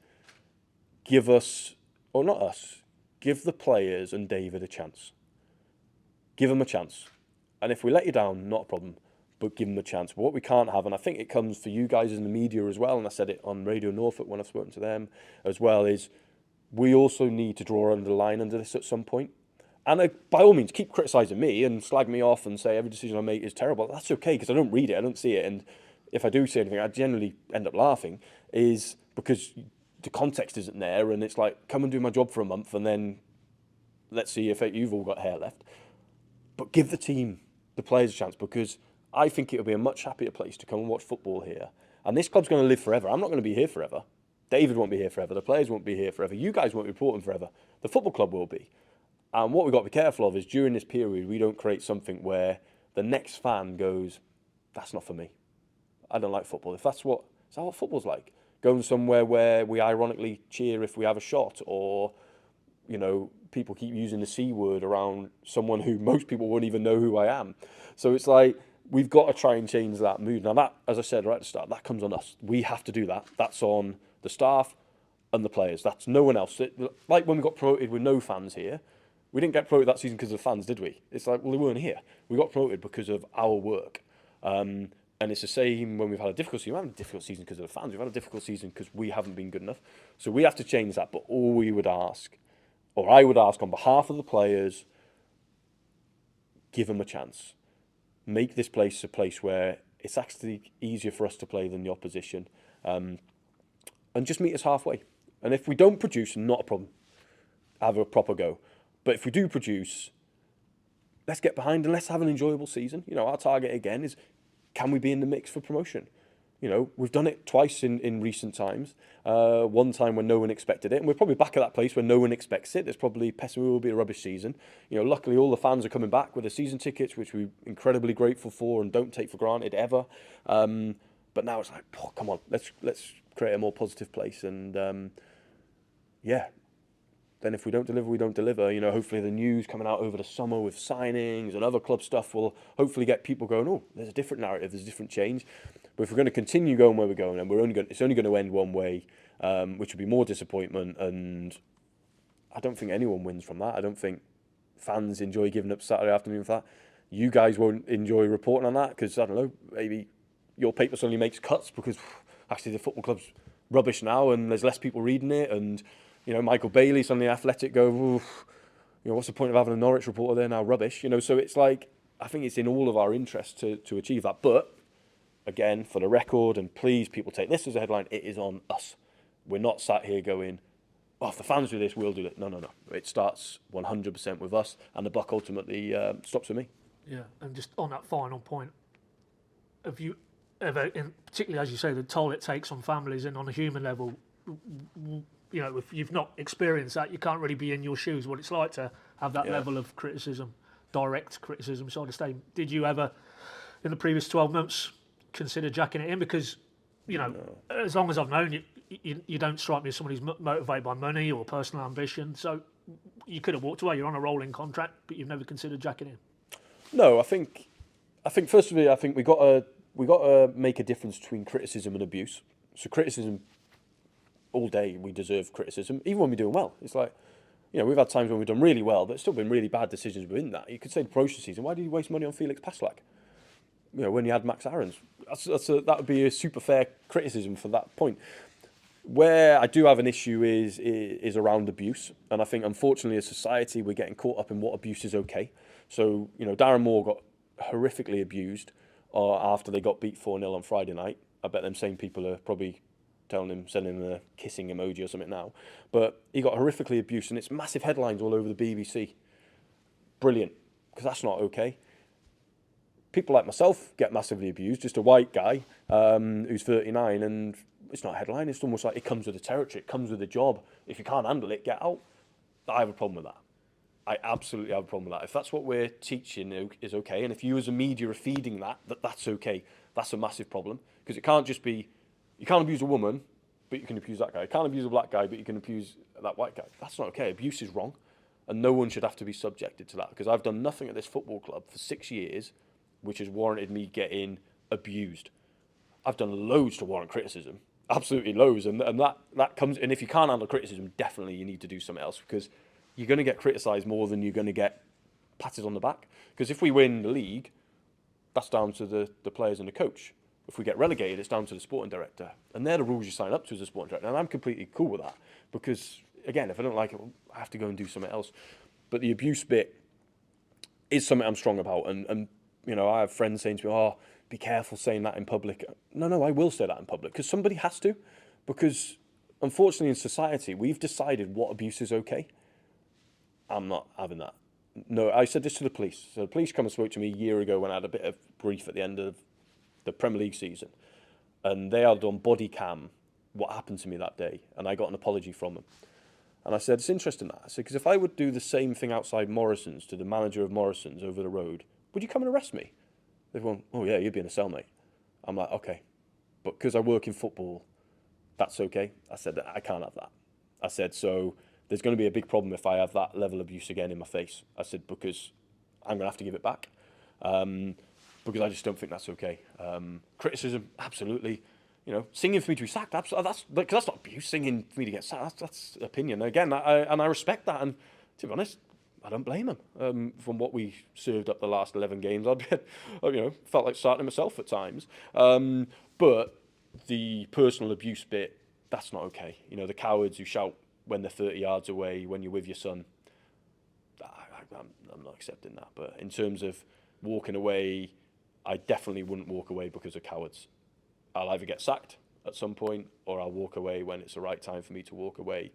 give us, or not us, give the players and David a chance. Give them a chance. And if we let you down, not a problem, but give them a chance. But what we can't have, and I think it comes for you guys in the media as well, and I said it on Radio Norfolk when I've spoken to them as well, is we also need to draw under the line under this at some point. And by all means, keep criticising me and slag me off and say every decision I make is terrible. That's okay, because I don't read it, I don't see it. And if I do say anything, I generally end up laughing, is because the context isn't there and it's like, come and do my job for a month and then let's see if you've all got hair left. But give the team, the players a chance, because I think it'll be a much happier place to come and watch football here. And this club's going to live forever. I'm not going to be here forever. David won't be here forever. The players won't be here forever. You guys won't be reporting forever. The football club will be. And what we've got to be careful of is during this period, we don't create something where the next fan goes, that's not for me. I don't like football. Is that what football's like? Going somewhere where we ironically cheer if we have a shot, or, you know, people keep using the C word around someone who most people won't even know who I am. So it's like, we've got to try and change that mood. Now that, as I said right at the start, that comes on us. We have to do that. That's on the staff and the players. That's no one else. Like when we got promoted with no fans here, we didn't get promoted that season because of the fans, did we? It's like, well, they weren't here. We got promoted because of our work. And it's the same when we've had a difficult season. We haven't had a difficult season because of the fans. We've had a difficult season because we haven't been good enough. So we have to change that. But all we would ask, or I would ask on behalf of the players, give them a chance. Make this place a place where it's actually easier for us to play than the opposition. And just meet us halfway. And if we don't produce, not a problem. Have a proper go. But if we do produce, let's get behind and let's have an enjoyable season. You know, our target again is, can we be in the mix for promotion? You know, we've done it twice in recent times. One time when no one expected it, and we're probably back at that place where no one expects it. There's probably Pessima will be a rubbish season. You know, luckily all the fans are coming back with their season tickets, which we're incredibly grateful for and don't take for granted ever. But now it's like, oh, come on, let's create a more positive place. And yeah, then if we don't deliver, we don't deliver. You know, hopefully the news coming out over the summer with signings and other club stuff will hopefully get people going, oh, there's a different narrative, there's a different change. But if we're going to continue going where we're going, and it's only going to end one way, which would be more disappointment. And I don't think anyone wins from that. I don't think fans enjoy giving up Saturday afternoon for that. You guys won't enjoy reporting on that because, I don't know, maybe your paper suddenly makes cuts because actually the football club's rubbish now and there's less people reading it. And you know, Michael Bailey's on the Athletic go, oof, you know, what's the point of having a Norwich reporter there now? Rubbish. You know, so it's like, I think it's in all of our interests to achieve that. But again, for the record, and please, people take this as a headline, it is on us. We're not sat here going, oh, if the fans do this, we'll do it. No. It starts 100% with us, and the buck ultimately stops with me. Yeah, and just on that final point, have you ever, particularly as you say, the toll it takes on families and on a human level, you know, if you've not experienced that, you can't really be in your shoes, what it's like to have that level of criticism, direct criticism, so to say. Did you ever, in the previous 12 months, consider jacking it in? Because, you know, as long as I've known you, you don't strike me as somebody who's motivated by money or personal ambition. So you could have walked away. You're on a rolling contract, but you've never considered jacking in. No, I think first of all, I think we got to make a difference between criticism and abuse. So criticism, all day we deserve criticism, even when we're doing well. It's like, you know, we've had times when we've done really well, but it's still been really bad decisions within that. You could say the promotion season, why did you waste money on Felix Paslak? You know, when you had Max Aarons, that would be a super fair criticism for that point. Where I do have an issue is around abuse, and I think unfortunately as society we're getting caught up in what abuse is okay. So, you know, Darren Moore got horrifically abused after they got beat 4-0 on Friday night. I bet them same people are probably sending him a kissing emoji or something now. But he got horrifically abused, and it's massive headlines all over the BBC. Brilliant, because that's not okay. People like myself get massively abused, just a white guy who's 39, and it's not a headline. It's almost like it comes with the territory, it comes with the job. If you can't handle it, get out. I have a problem with that. I absolutely have a problem with that. If that's what we're teaching is okay, and if you as a media are feeding that's okay, that's a massive problem. Because it can't just be, you can't abuse a woman, but you can abuse that guy. You can't abuse a black guy, but you can abuse that white guy. That's not okay. Abuse is wrong, and no one should have to be subjected to that. Because I've done nothing at this football club for 6 years which has warranted me getting abused. I've done loads to warrant criticism, absolutely loads, and that comes. And if you can't handle criticism, definitely you need to do something else, because you're going to get criticised more than you're going to get patted on the back. Because if we win the league, that's down to the players and the coach. If we get relegated, it's down to the sporting director, and they're the rules you sign up to as a sporting director. And I'm completely cool with that, because again, if I don't like it, I have to go and do something else. But the abuse bit is something I'm strong about, and you know, I have friends saying to me, oh, be careful saying that in public. No, I will say that in public, because somebody has to. Because unfortunately in society, we've decided what abuse is okay. I'm not having that. No, I said this to the police. So the police come and spoke to me a year ago when I had a bit of grief at the end of the Premier League season. And they had on body cam what happened to me that day. And I got an apology from them. And I said, it's interesting that. I said, because if I would do the same thing outside Morrison's to the manager of Morrison's over the road, would you come and arrest me? They've gone, oh yeah, you'd be in a cell, mate. I'm like, okay. But because I work in football, that's okay. I said, I can't have that. I said, so there's going to be a big problem if I have that level of abuse again in my face. I said, because I'm going to have to give it back. Because I just don't think that's okay. Criticism, absolutely. singing for me to be sacked, absolutely, that's not abuse. Singing for me to get sacked, that's opinion. Again, I respect that, and to be honest, I don't blame him. From what we served up the last 11 games, felt like starting myself at times. But the personal abuse bit, that's not okay. The cowards who shout when they're 30 yards away, when you're with your son, I'm not accepting that. But in terms of walking away, I definitely wouldn't walk away because of cowards. I'll either get sacked at some point, or I'll walk away when it's the right time for me to walk away.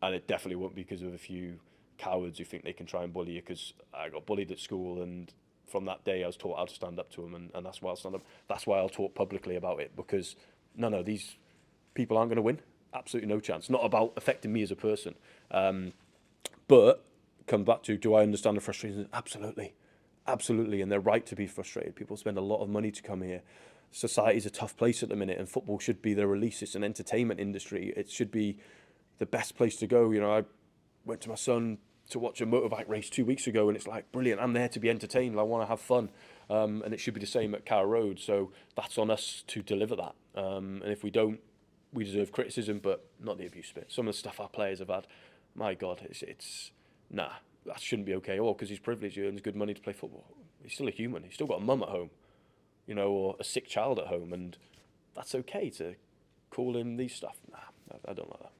And it definitely won't be because of a few cowards who think they can try and bully you, because I got bullied at school, and from that day I was taught how to stand up to them, and that's why I'll stand up. That's why I'll talk publicly about it, because no, these people aren't going to win. Absolutely no chance. Not about affecting me as a person. But come back to, do I understand the frustration? Absolutely. And they're right to be frustrated. People spend a lot of money to come here. Society's a tough place at the minute, and football should be their release. It's an entertainment industry. It should be the best place to go. I went to my son to watch a motorbike race 2 weeks ago, and it's like, brilliant, I'm there to be entertained, I want to have fun. And it should be the same at Carrow Road. So that's on us to deliver that. And if we don't, we deserve criticism, but not the abuse bit. Some of the stuff our players have had, my God, it's nah, that shouldn't be okay at all, because he's privileged, he earns good money to play football. He's still a human. He's still got a mum at home, or a sick child at home, and that's okay to call him these stuff. Nah, I don't like that.